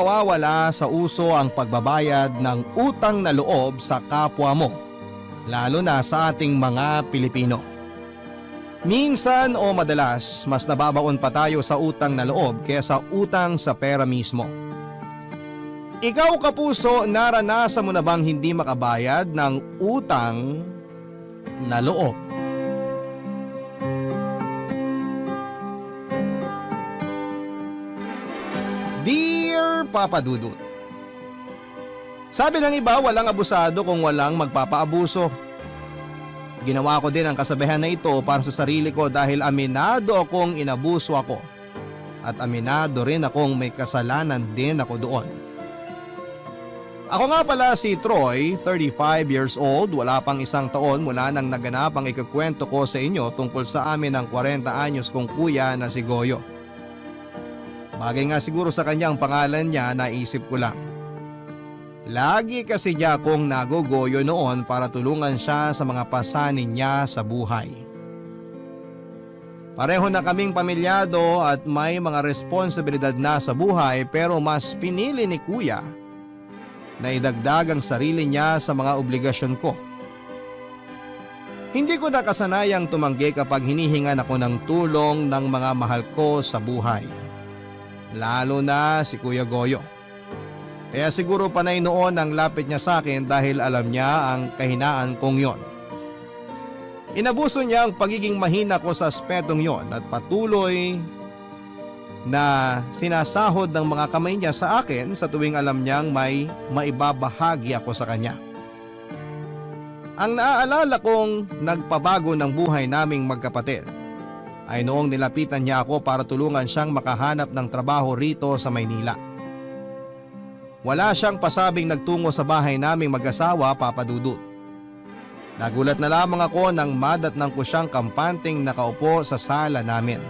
Mawawala sa uso ang pagbabayad ng utang na loob sa kapwa mo, lalo na sa ating mga Pilipino. Minsan o madalas, mas nababaon pa tayo sa utang na loob kaysa utang sa pera mismo. Ikaw kapuso, naranasan mo na bang hindi makabayad ng utang na loob? Dear Papa Dudut, sabi ng iba, walang abusado kung walang magpapaabuso. Ginawa ko din ang kasabihan na ito para sa sarili ko dahil aminado akong inabuso ako at aminado rin akong may kasalanan din ako doon. Ako nga pala si Troy, 35 years old, wala pang isang taon mula nang naganap ang ikukwento ko sa inyo tungkol sa amin ng 40 anyos kong kuya na si Goyo. Bagay nga siguro sa kanyang pangalan niya, naisip ko lang. Lagi kasi niya akong nagogoyo noon para tulungan siya sa mga pasanin niya sa buhay. Pareho na kaming pamilyado at may mga responsibilidad na sa buhay, pero mas pinili ni kuya na idagdag ang sarili niya sa mga obligasyon ko. Hindi ko nakasanayang tumanggi kapag hinihingan ako ng tulong ng mga mahal ko sa buhay. Lalo na si Kuya Goyo. Kaya siguro panay noon ang lapit niya sa akin dahil alam niya ang kahinaan kong yon. Inabuso niya ang pagiging mahina ko sa aspetong yon at patuloy na sinasahod ng mga kamay niya sa akin sa tuwing alam niyang may maibabahagi ako sa kanya. Ang naaalala kong nagpabago ng buhay naming magkapatid ay noong nilapitan niya ako para tulungan siyang makahanap ng trabaho rito sa Maynila. Wala siyang pasabing nagtungo sa bahay naming mag-asawa, Papa Dudut. Nagulat na lamang ako nang madatnang ko siyang kampanting nakaupo sa sala namin.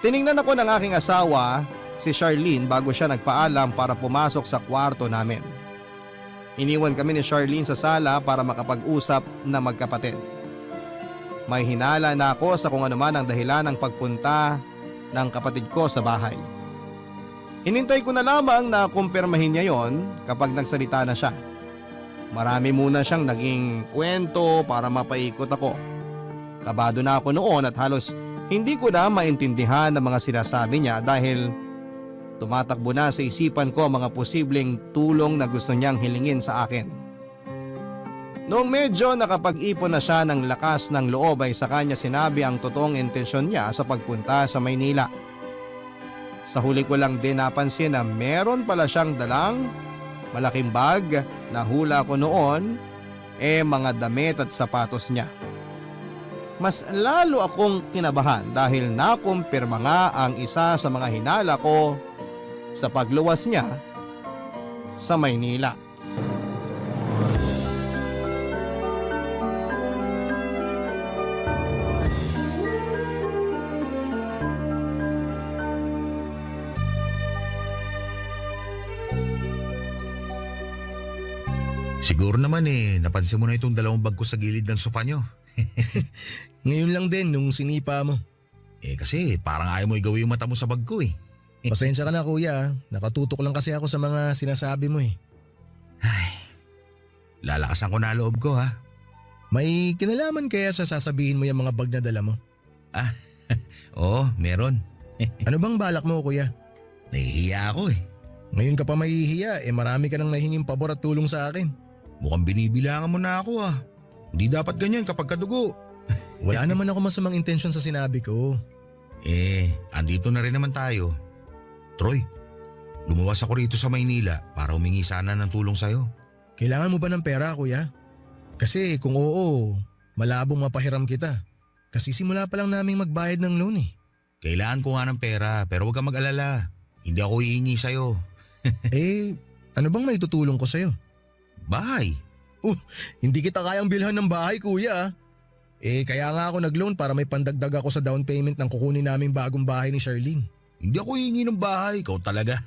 Tiningnan ako ng aking asawa, si Charlene, bago siya nagpaalam para pumasok sa kwarto namin. Iniwan kami ni Charlene sa sala para makapag-usap na magkapatid. May hinala na ako sa kung anuman ang dahilan ng pagpunta ng kapatid ko sa bahay. Hinintay ko na lamang na kumpirmahin niya yon kapag nagsalita na siya. Marami muna siyang naging kwento para mapaikot ako. Kabado na ako noon at halos hindi ko na maintindihan ang mga sinasabi niya dahil tumatakbo na sa isipan ko ang mga posibleng tulong na gusto niyang hilingin sa akin. Noong medyo nakapag-ipon na siya ng lakas ng loob ay sa kanya sinabi ang totoong intensyon niya sa pagpunta sa Maynila. Sa huli ko lang din napansin na meron pala siyang dalang malaking bag na hula ko noon mga damit at sapatos niya. Mas lalo akong kinabahan dahil nakumpirma nga ang isa sa mga hinala ko sa pagluwas niya sa Maynila. Siguro naman napansin mo na itong dalawang bag ko sa gilid ng sofa nyo. Ngayon lang din nung sinipa mo. Kasi parang ayaw mo igawin yung mata mo sa bag ko . Pasensya ka na kuya, nakatutok lang kasi ako sa mga sinasabi mo . Ay, lalakasan ko na loob ko ha. May kinalaman kaya sa sasabihin mo yung mga bag na dala mo? Oo, meron. Ano bang balak mo kuya? Nahihiya ako . Ngayon ka pa mahihiya, marami ka nang nahinging pabor at tulong sa akin. Mukhang binibilangan mo na ako . Hindi dapat ganyan kapag kadugo. Wala naman ako masamang intensyon sa sinabi ko. Andito na rin naman tayo. Troy, lumuwas ako rito sa Maynila para humingi sana ng tulong sa'yo. Kailangan mo ba ng pera kuya? Kasi kung oo, malabong mapahiram kita. Kasi simula pa lang naming magbayad ng loan . Kailangan ko nga ng pera pero huwag kang mag-alala. Hindi ako hihingi sa'yo. Ano bang may tutulong ko sa'yo? Bahay. Hindi kita kayang bilhan ng bahay kuya. Kaya nga ako nag-loan para may pandagdag ako sa down payment ng kukunin naming bagong bahay ni Charlene. Hindi ako hihingi ng bahay, ikaw talaga.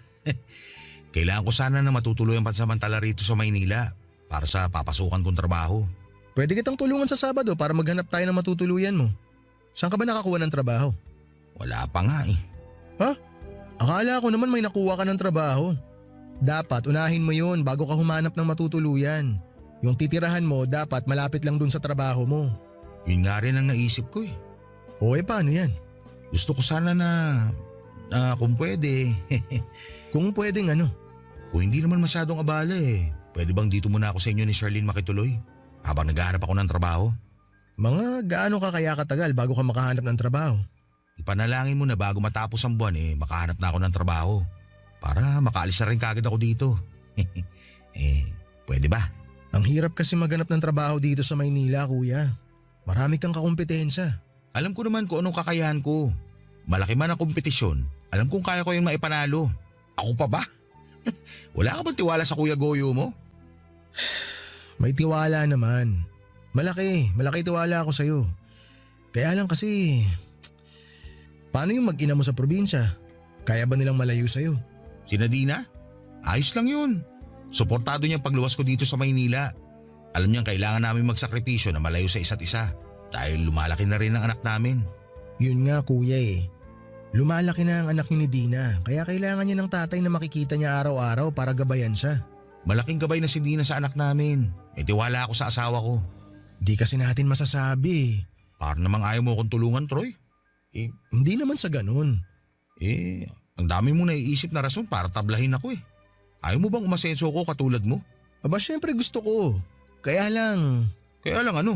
Kailangan ko sana na matutuloy ang pansamantala rito sa Maynila para sa papasukan kong trabaho. Pwede kitang tulungan sa Sabado para maghanap tayo ng matutuluyan mo. Saan ka ba nakakuha ng trabaho? Wala pa nga . Ha? Akala ko naman may nakuha ka ng trabaho. Dapat unahin mo yun bago ka humanap ng matutuluyan. Yung titirahan mo dapat malapit lang dun sa trabaho mo. Yun nga rin ang naisip ko eh. O paano yan? Gusto ko sana na kung pwede. Kung pwedeng ano? Kung hindi naman masyadong abala eh. Pwede bang dito muna ako sa inyo ni Charlene makituloy? Habang naghahanap ako ng trabaho. Mga gaano ka kaya katagal bago ka makahanap ng trabaho? Ipanalangin mo na bago matapos ang buwan makahanap na ako ng trabaho. Para makaalis na rin kagad ako dito. Pwede ba? Ang hirap kasi maganap ng trabaho dito sa Maynila, kuya. Marami kang kakumpetensya. Alam ko naman kung anong kakayahan ko. Malaki man ang kompetisyon, alam kong kaya ko yung maipanalo. Ako pa ba? Wala ka bang tiwala sa Kuya Goyo mo? May tiwala naman. Malaki tiwala ako sa'yo. Kaya lang kasi, paano yung mag-ina mo sa probinsya? Kaya ba nilang malayo sa'yo? Si Nadina? Ayos lang yun. Suportado niyang pagluwas ko dito sa Maynila. Alam niyang kailangan namin magsakripisyo na malayo sa isa't isa. Dahil lumalaki na rin ang anak namin. Yun nga kuya eh. Lumalaki na ang anak ni Dina. Kaya kailangan niya ng tatay na makikita niya araw-araw para gabayan siya. Malaking gabay na si Dina sa anak namin. May tiwala ako sa asawa ko. Di kasi natin masasabi. Para namang ayaw mo akong tulungan, Troy. Hindi naman sa ganun. Ang dami mong naiisip na rason para tablahin ako eh. Ayaw mo bang umasenso ko katulad mo? Aba syempre gusto ko. Kaya lang. Kaya lang ano?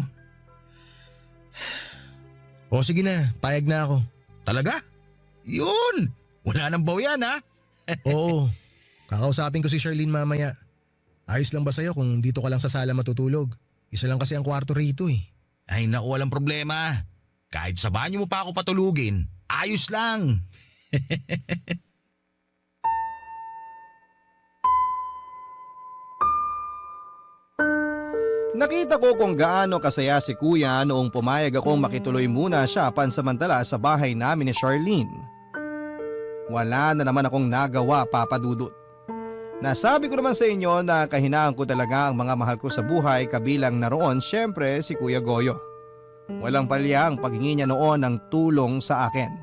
O sige na, payag na ako. Talaga? Yun! Wala nang baw yan ha? Oo, kakausapin ko si Charlene mamaya. Ayos lang ba sa'yo kung dito ka lang sa sala matutulog? Isa lang kasi ang kwarto rito eh. Ay naku, walang problema. Kahit sa banyo mo pa ako patulugin, ayos lang. Nakita ko kung gaano kasaya si Kuya noong pumayag akong makituloy muna siya pansamantala sa bahay namin ni Charlene. Wala na naman akong nagawa, Papa Dudut. Nasabi ko naman sa inyo na kahinaan ko talaga ang mga mahal ko sa buhay, kabilang na roon syempre si Kuya Goyo. Walang palya ang paghingi niya noon ng tulong sa akin.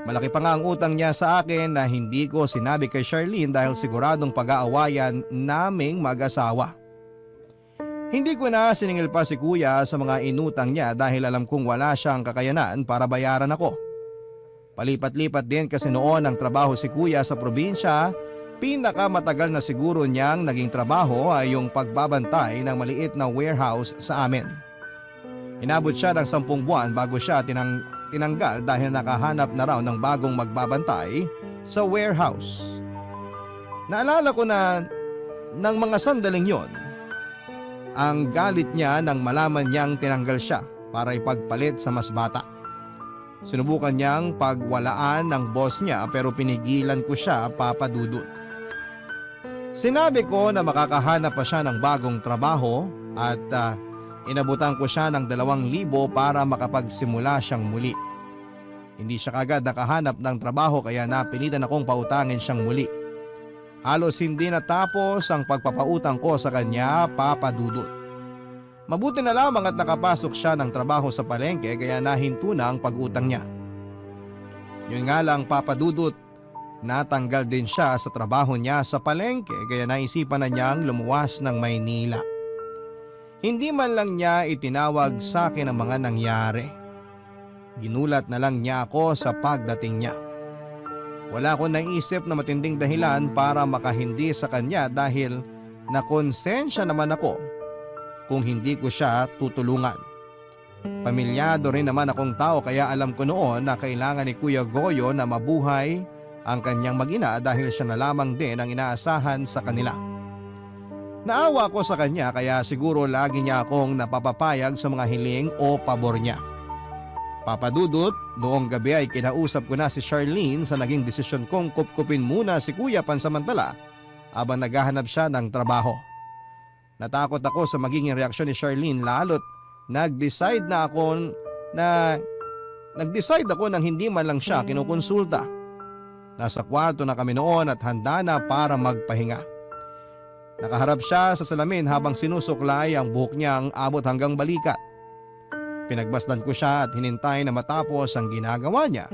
Malaki pa nga ang utang niya sa akin na hindi ko sinabi kay Charlene dahil siguradong pag-aawayan naming mag-asawa. Hindi ko na siningil pa si Kuya sa mga inutang niya dahil alam kong wala siyang kakayanan para bayaran ako. Palipat-lipat din kasi noon ang trabaho si Kuya sa probinsya. Pinakamatagal na siguro niyang naging trabaho ay yung pagbabantay ng maliit na warehouse sa amin. Inabot siya ng 10 buwan bago siya tinanggal dahil nakahanap na raw ng bagong magbabantay sa warehouse. Naalala ko na ng mga sandaling yon, ang galit niya nang malaman niyang tinanggal siya para ipagpalit sa mas bata. Sinubukan niyang pagwalaan ng boss niya pero pinigilan ko siya, Papa Dudut. Sinabi ko na makakahanap pa siya ng bagong trabaho at inabutan ko siya ng 2,000 para makapagsimula siyang muli. Hindi siya kagad nakahanap ng trabaho kaya napilitan akong pautangin siyang muli. Halos hindi natapos ang pagpapautang ko sa kanya, Papa Dudut. Mabuti na lamang at nakapasok siya ng trabaho sa palengke kaya nahinto na ang pag-utang niya. Yun nga lang, Papa Dudut, natanggal din siya sa trabaho niya sa palengke kaya naisipan na niyang lumuwas ng Maynila. Hindi man lang niya itinawag sa akin ang mga nangyari. Ginulat na lang niya ako sa pagdating niya. Wala akong naisip na matinding dahilan para makahindi sa kanya dahil nakonsensya naman ako kung hindi ko siya tutulungan. Pamilyado rin naman akong tao kaya alam ko noon na kailangan ni Kuya Goyo na mabuhay ang kanyang mag-ina dahil siya na lamang din ang inaasahan sa kanila. Naawa ko sa kanya kaya siguro lagi niya akong napapapayag sa mga hiling o pabor niya. Papa Dudut, noong gabi ay kinausap ko na si Charlene sa naging desisyon kong kupkupin muna si Kuya pansamantala habang naghahanap siya ng trabaho. Natakot ako sa magiging reaksyon ni Charlene lalo't nag-decide ako nang hindi man lang siya kinukonsulta. Nasa kwarto na kami noon at handa na para magpahinga. Nakaharap siya sa salamin habang sinusuklay ang buhok niyang abot hanggang balikat. Pinagbasdan ko siya at hinintay na matapos ang ginagawa niya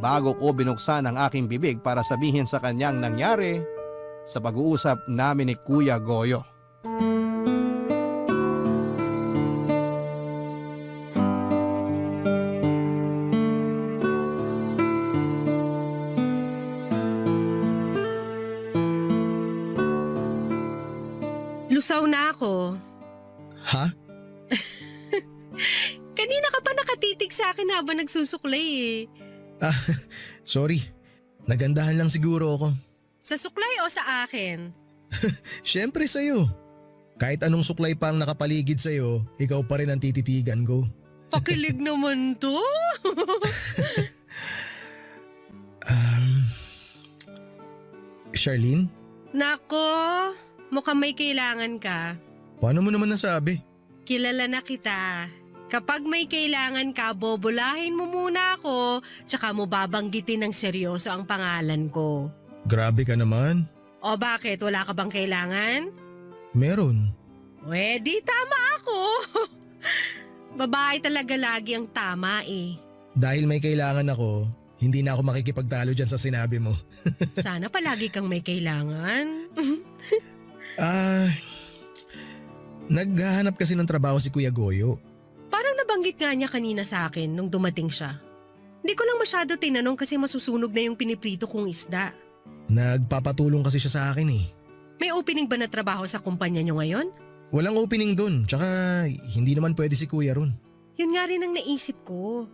bago ko binuksan ang aking bibig para sabihin sa kanyang nangyari sa pag-uusap namin ni Kuya Goyo. Lusaw na ako. Ha? Kanina ka pa nakatitig sa akin habang nagsusuklay eh. Ah, sorry. Nagandahan lang siguro ako. Sa suklay o sa akin? Siyempre sa'yo. Kahit anong suklay pa ang nakapaligid sa'yo, ikaw pa rin ang tititigan ko. Pakilig naman to. Charlene, Nako, mukhang may kailangan ka. paano mo naman nasabi? Kilala na kita. Kapag may kailangan ka, bobolahin mo muna ako, tsaka mo babanggitin ng seryoso ang pangalan ko. Grabe ka naman. O bakit? Wala ka bang kailangan? Meron. Di tama ako. Babae talaga lagi ang tama eh. Dahil may kailangan ako, hindi na ako makikipagtalo dyan sa sinabi mo. Sana palagi kang may kailangan. Naghahanap kasi ng trabaho si Kuya Goyo. Parang nabanggit nga niya kanina sa akin nung dumating siya. Hindi ko lang masyado tinanong kasi masusunog na yung piniprito kong isda. Nagpapatulong kasi siya sa akin eh. May opening ba na trabaho sa kumpanya niyo ngayon? Walang opening dun, tsaka hindi naman pwede si Kuya ron. Yun nga rin ang naisip ko.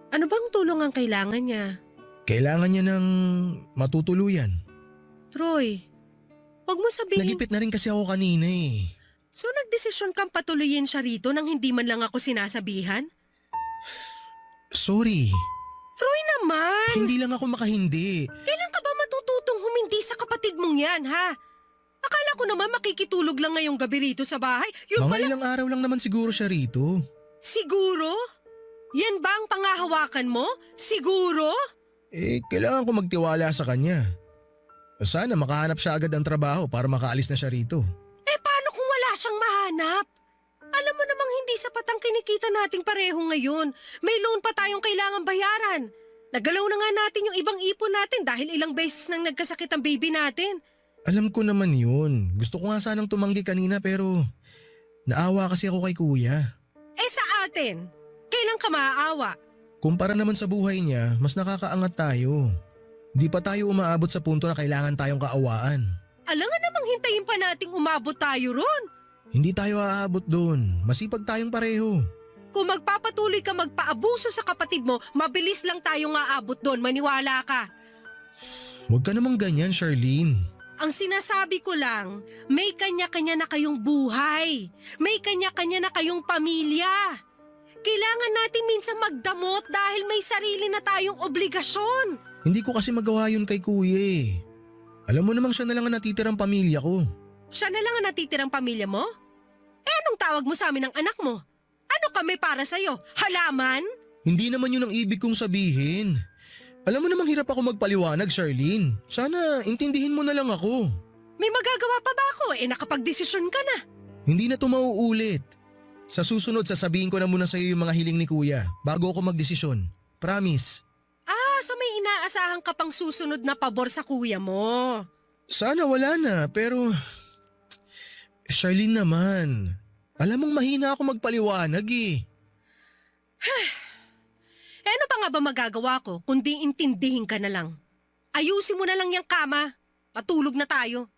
Ano bang tulong ang kailangan niya? Kailangan niya ng matutuluyan. Troy, wag mo sabihin. Nagipit na rin kasi ako kanina eh. So nagdesisyon kang patuloyin siya rito nang hindi man lang ako sinasabihan? Sorry, Troy naman! hindi lang ako makahindi. Kailan ka ba matututong humindi sa kapatid mong yan, ha? Akala ko naman makikitulog lang ngayong gabi rito sa bahay. Yung Mga pala, ilang araw lang naman siguro siya rito. siguro? Yan ba ang pangahawakan mo? Siguro? Kailangan ko magtiwala sa kanya. Sana makahanap siya agad ng trabaho para makaalis na siya rito. Paano kung wala siyang mahanap? Alam mo namang hindi sapat ang kinikita nating pareho ngayon. May loan pa tayong kailangan bayaran. Nagalaw na nga natin yung ibang ipon natin dahil ilang beses nang nagkasakit ang baby natin. Alam ko naman yun. Gusto ko nga sanang tumanggi kanina pero naawa kasi ako kay Kuya. Sa atin, kailan ka maaawa? Kumpara naman sa buhay niya, mas nakakaangat tayo. Di pa tayo umaabot sa punto na kailangan tayong kaawaan. Alangan namang hintayin pa nating umabot tayo ron. Hindi tayo aabot doon. Masipag tayong pareho. Kung magpapatuloy ka magpaabuso sa kapatid mo, mabilis lang tayong aabot doon, maniwala ka. Huwag ka namang ganyan, Charlene. Ang sinasabi ko lang, may kanya-kanya na kayong buhay. May kanya-kanya na kayong pamilya. Kailangan natin minsan magdamot dahil may sarili na tayong obligasyon. Hindi ko kasi magawa yun kay Kuya eh. Alam mo namang siya na lang ang natitirang pamilya ko. Siya na lang ang natitirang pamilya mo? Anong tawag mo sa amin ng anak mo? Ano kami para sa'yo? Halaman? Hindi naman yun ang ibig kong sabihin. Alam mo namang hirap ako magpaliwanag, Charlene. Sana intindihin mo na lang ako. May magagawa pa ba ako? Nakapagdesisyon ka na. Hindi na to mauulit. Sa susunod, sasabihin ko na muna sa'yo yung mga hiling ni Kuya bago ako magdesisyon. Promise. So may inaasahan ka pang susunod na pabor sa kuya mo. Sana wala na, pero… Charlene naman, alam mong mahina ako magpaliwanag eh. Ano pa nga ba magagawa ko kundi intindihin ka na lang? Ayusin mo na lang yung kama. Matulog na tayo.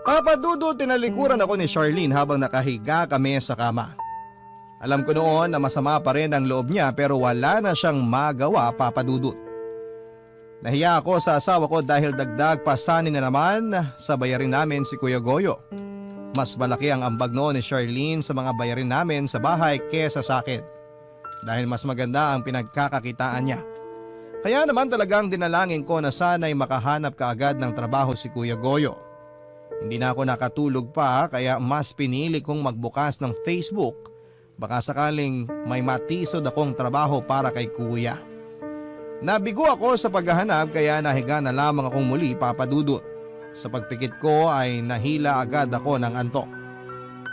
Papadudod, tinalikuran ako ni Charlene habang nakahiga kami sa kama. Alam ko noon na masama pa rin ang loob niya pero wala na siyang magawa, Papadudod. Nahiya ako sa asawa ko dahil dagdag pasanin na naman sa bayarin namin si Kuya Goyo. Mas malaki ang ambag noon ni Charlene sa mga bayarin namin sa bahay kesa sa akin. Dahil mas maganda ang pinagkakakitaan niya. Kaya naman talagang dinalangin ko na sana'y makahanap kaagad ng trabaho si Kuya Goyo. Hindi na ako nakatulog pa kaya mas pinili kong magbukas ng Facebook. Baka sakaling may matisod akong trabaho para kay Kuya. Nabigo ako sa paghahanap kaya nahiga na lamang akong muli, Papadudot. Sa pagpikit ko ay nahila agad ako ng antok.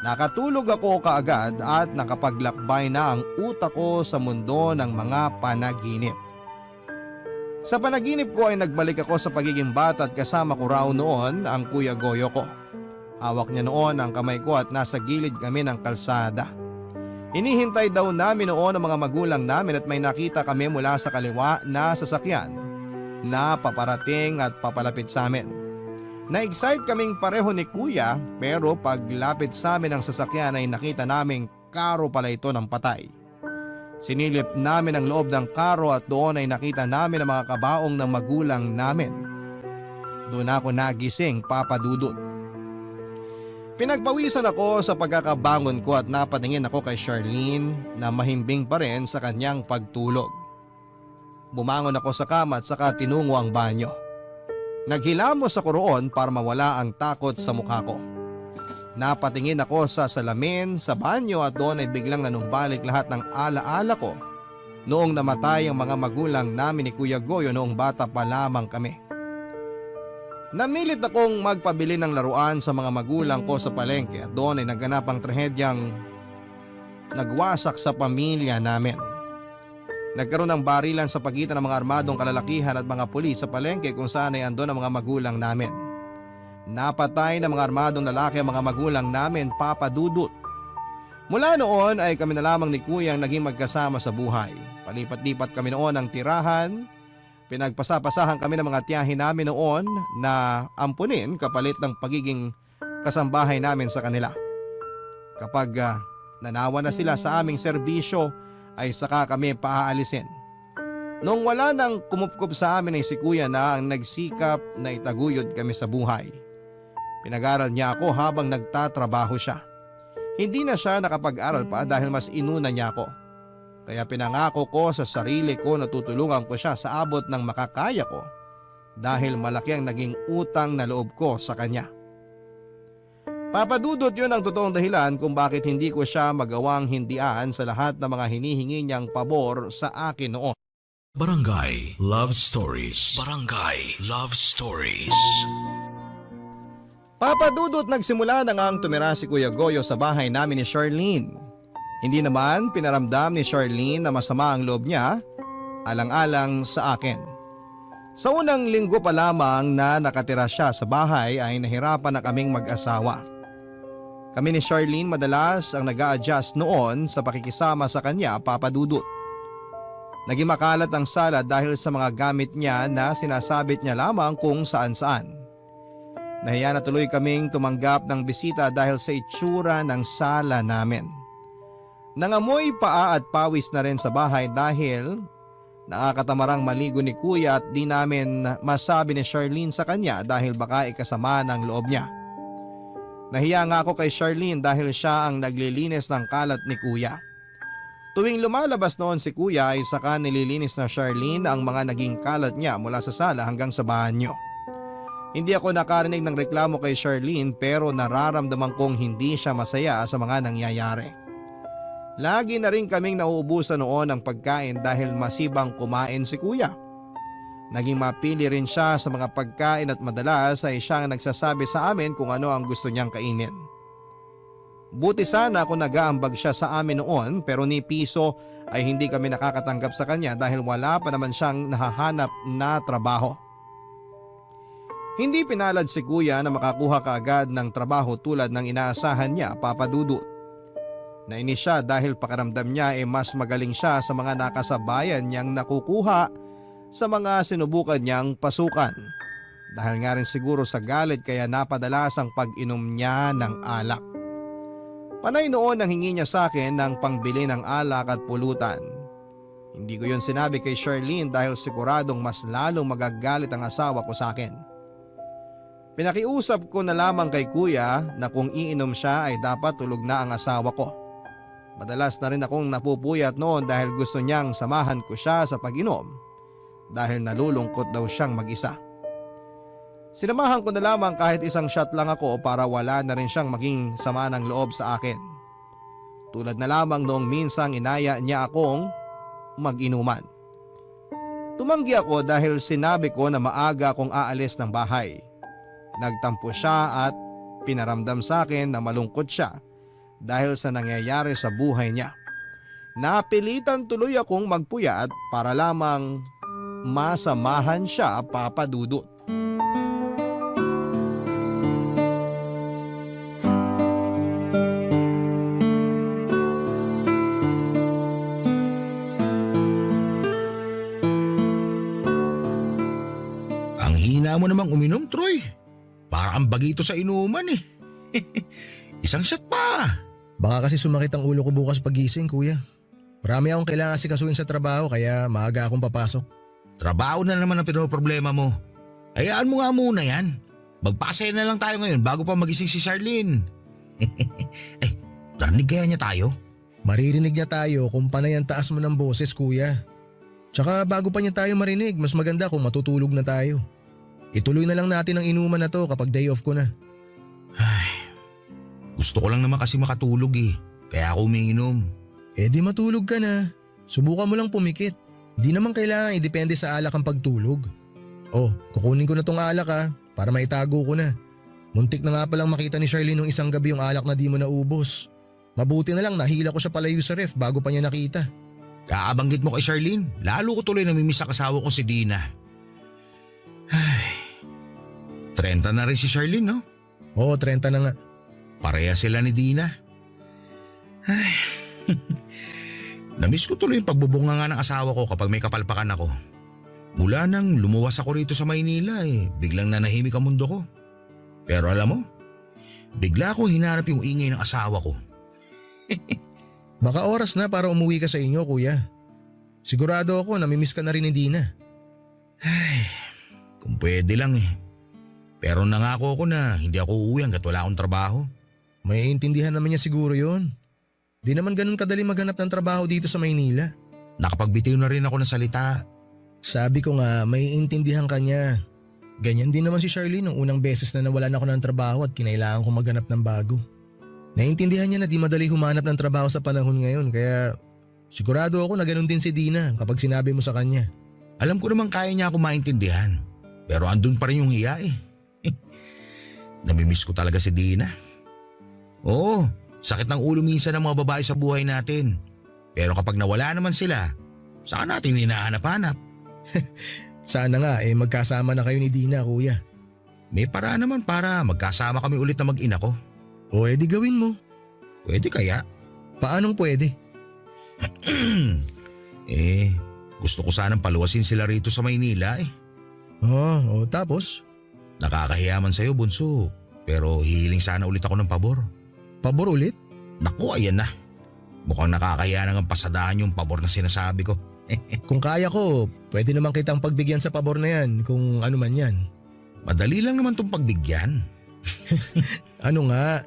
Nakatulog ako kaagad at nakapaglakbay na ang utak ko sa mundo ng mga panaginip. Sa panaginip ko ay nagbalik ako sa pagiging bata at kasama ko raw noon ang Kuya Goyo ko. Hawak niya noon ang kamay ko at nasa gilid kami ng kalsada. Hinihintay daw namin noon ang mga magulang namin at may nakita kami mula sa kaliwa na sasakyan na paparating at papalapit sa amin. Na-excite kaming pareho ni Kuya pero paglapit sa amin ng sasakyan ay nakita naming karo pala ito ng patay. Sinilip namin ang loob ng karo at doon ay nakita namin ang mga kabaong ng magulang namin. Doon ako nagising, Papa Dudut. Pinagpawisan ako sa pagkakabangon ko at napatingin ako kay Charlene na mahimbing pa rin sa kanyang pagtulog. Bumangon ako sa kama at saka tinungo ang banyo. Naghilamos ako roon para mawala ang takot sa mukha ko. Napatingin ako sa salamin sa banyo at doon ay biglang nanumbalik lahat ng alaala ko noong namatay ang mga magulang namin ni Kuya Goyo noong bata pa lamang kami. Namilit akong magpabili ng laruan sa mga magulang ko sa palengke at doon ay naganap ang trahedyang nagwasak sa pamilya namin. Nagkaroon ng barilan sa pagitan ng mga armadong kalalakihan at mga pulis sa palengke kung saan ay andon ang mga magulang namin. Napatay ng mga armadong lalaki ang mga magulang namin, Papa Dudut. Mula noon ay kami na lamang ni Kuya ang naging magkasama sa buhay. Palipat-lipat kami noon ng tirahan. Pinagpasapasahan kami ng mga tiyahin namin noon na ampunin kapalit ng pagiging kasambahay namin sa kanila. Kapag nanawa na sila sa aming serbisyo ay saka kami paaalisin. Noong wala nang kumupkup sa amin ay si Kuya na ang nagsikap na itaguyod kami sa buhay. Pinag-aral niya ako habang nagtatrabaho siya. Hindi na siya nakapag-aral pa dahil mas inuna niya ako. Kaya pinangako ko sa sarili ko na tutulungan ko siya sa abot ng makakaya ko dahil malaki ang naging utang na loob ko sa kanya. Papadudot yun ang totoong dahilan kung bakit hindi ko siya magawang hindian sa lahat ng mga hinihingi niyang pabor sa akin noon. Barangay Love Stories. Barangay Love Stories. Papadudot nagsimula na nga ang tumira si Kuya Goyo sa bahay namin ni Charlene. Hindi naman pinaramdam ni Charlene na masama ang loob niya, alang-alang sa akin. Sa unang linggo pa lamang na nakatira siya sa bahay ay nahirapan na kaming mag-asawa. Kami ni Charlene madalas ang nag-a-adjust noon sa pakikisama sa kanya, Papa Dudut. Naging makalat ang sala dahil sa mga gamit niya na sinasabit niya lamang kung saan-saan. Nahiya na tuloy kaming tumanggap ng bisita dahil sa itsura ng sala namin. Nangamoy paa at pawis na rin sa bahay dahil nakakatamarang maligo ni Kuya at di namin masabi ni Charlene sa kanya dahil baka ikasama ng loob niya. Nahiya nga ako kay Charlene dahil siya ang naglilinis ng kalat ni Kuya. Tuwing lumalabas noon si Kuya ay saka nililinis na Charlene ang mga naging kalat niya mula sa sala hanggang sa banyo. Hindi ako nakarinig ng reklamo kay Charlene pero nararamdaman kong hindi siya masaya sa mga nangyayari. Lagi na rin kaming nauubusan noon ng pagkain dahil masibang kumain si Kuya. Naging mapili rin siya sa mga pagkain at madalas ay siya ang nagsasabi sa amin kung ano ang gusto niyang kainin. Buti sana kung nag-aambag siya sa amin noon pero ni piso ay hindi kami nakakatanggap sa kanya dahil wala pa naman siyang nahahanap na trabaho. Hindi pinalad si Kuya na makakuha kaagad ng trabaho tulad ng inaasahan niya, Papa Dudut. Nainis siya dahil pakiramdam niya ay mas magaling siya sa mga nakasabayan niyang nakukuha sa mga sinubukan niyang pasukan. Dahil nga rin siguro sa galit kaya napadalas ang pag-inom niya ng alak. Panay noon ang hingi niya sa akin ng pangbili ng alak at pulutan. Hindi ko yun sinabi kay Charlene dahil siguradong mas lalong magagalit ang asawa ko sa akin. Pinakiusap ko na lamang kay Kuya na kung iinom siya ay dapat tulog na ang asawa ko. Madalas na rin akong napupuyat noon dahil gusto niyang samahan ko siya sa pag-inom dahil nalulungkot daw siyang mag-isa. Sinamahan ko na lamang kahit isang shot lang ako para wala na rin siyang maging sama ng loob sa akin. Tulad na lamang noong minsang inaya niya akong mag-inuman. Tumanggi ako dahil sinabi ko na maaga akong aalis ng bahay. Nagtampo siya at pinaramdam sa akin na malungkot siya dahil sa nangyayari sa buhay niya. Napilitan tuloy akong magpuyat para lamang masamahan siya, Papa Dudut. Ang hina mo namang uminom, Troy. Para ang bagito sa inuman eh. Isang shot pa. Baka kasi sumakit ang ulo ko bukas pagising, kuya. Marami akong kailangan asikasuhin sa trabaho kaya maaga akong papasok. Trabaho na naman ang pinoproblema mo. Hayaan mo nga muna yan. Magpasaya na lang tayo ngayon bago pa magising si Charlene. Eh, narinig kaya niya tayo? Maririnig niya tayo kung panay ang taas mo ng boses, kuya. Tsaka bago pa niya tayo marinig, mas maganda kung matutulog na tayo. Ituloy na lang natin ang inuman na to kapag day off ko na. Ay, gusto ko lang naman kasi makatulog eh. Kaya ako umiinom. Eh di matulog ka na. Subukan mo lang pumikit. Di naman kailangan idepende sa alak ang pagtulog. Oh, kukunin ko na tong alak ha, para maitago ko na. Muntik na nga palang makita ni Charlene nung isang gabi yung alak na di mo naubos. Mabuti na lang nahila ko siya palayo sa ref bago pa niya nakita. Kakabanggit mo kay Charlene, lalo ko tuloy namimiss sa kasawa ko si Dina. Ay, 30 na rin si Charlene, no? Oo, 30 na nga. Pareha sila ni Dina. Ay, namiss ko tuloy yung pagbubunga nga ng asawa ko kapag may kapalpakan ako. Mula nang lumuwas ako rito sa Maynila biglang nanahimik ang mundo ko. Pero alam mo, bigla ko hinarap yung ingay ng asawa ko. Baka oras na para umuwi ka sa inyo, kuya. Sigurado ako namimiss ka na rin ni Dina. Ay, kung pwede lang eh. Pero nangako ako na hindi ako uuwi hanggat wala akong trabaho. May intindihan naman niya siguro yon. Di naman ganun kadali maghanap ng trabaho dito sa Maynila. Nakapagbitiw na rin ako ng salita. Sabi ko nga, may intindihan ka niya. Ganyan din naman si Charlene nung unang beses na nawalan ako ng trabaho at kinailangan ko maghanap ng bago. Naintindihan niya na di madali humanap ng trabaho sa panahon ngayon kaya sigurado ako na ganun din si Dina kapag sinabi mo sa kanya. Alam ko naman kaya niya ako maintindihan. Pero andun pa rin yung hiya eh. Namimiss ko talaga si Dina. Oo, sakit ng ulo minsan ng mga babae sa buhay natin. Pero kapag nawala naman sila, saka natin hinahanap-hanap. Sana nga magkasama na kayo ni Dina, kuya. May paraan naman para magkasama kami ulit na mag-ina ko. O edi gawin mo. Pwede kaya? Paanong pwede? Gusto ko sanang paluwasin sila rito sa Maynila eh. O tapos? Nakakahiyaman sa'yo, bunso. Pero hihiling sana ulit ako ng pabor. Pabor ulit? Naku, ayan na. Mukhang nakakahiya nang pasadahan yung pabor na sinasabi ko. Kung kaya ko, pwede naman kitang pagbigyan sa pabor na yan kung ano man yan. Madali lang naman tong pagbigyan. Ano nga?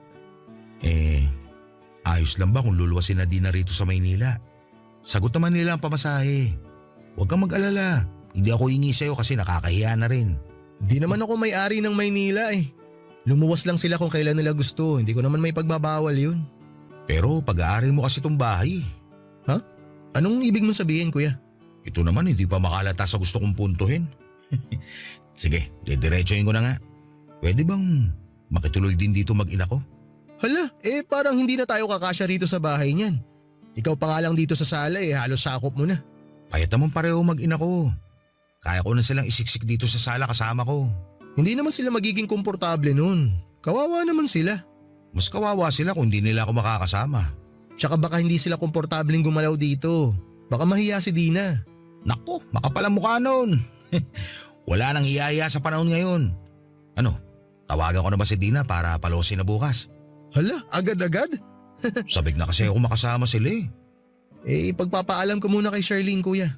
Ayos lang ba kung luluwasin na din na rito sa Maynila? Sagot naman nila ang pamasahe. Huwag kang mag-alala. Hindi ako hingi sa'yo kasi nakakahiya na rin. Di naman ako may-ari ng Maynila eh. Lumuwas lang sila kung kailan nila gusto. Hindi ko naman may pagbabawal yun. Pero pag-aari mo kasi itong bahay. Anong ibig mong sabihin, kuya? Ito naman hindi pa makalata sa gusto kong puntuhin. Sige, didiretsuhin ko na nga. Pwede bang makituloy din dito mag-ina ko? Hala, parang hindi na tayo kakasya rito sa bahay niyan. Ikaw pa nga lang dito sa sala halos sakop mo na. Payat naman pareho mag-ina ko. Kaya ko na silang isiksik dito sa sala kasama ko. Hindi naman sila magiging komportable nun. Kawawa naman sila. Mas kawawa sila kung hindi nila ako makakasama. Tsaka baka hindi sila komportableng gumalaw dito. Baka mahiya si Dina. Naku, makapal ang mukha nun. Wala nang hiyaya sa panahon ngayon. Ano, tawagan ko na ba si Dina para palosin na bukas? Hala, agad-agad? Sabik na kasi ako makasama sila eh. Ipagpapaalam ko muna kay Charlene, kuya.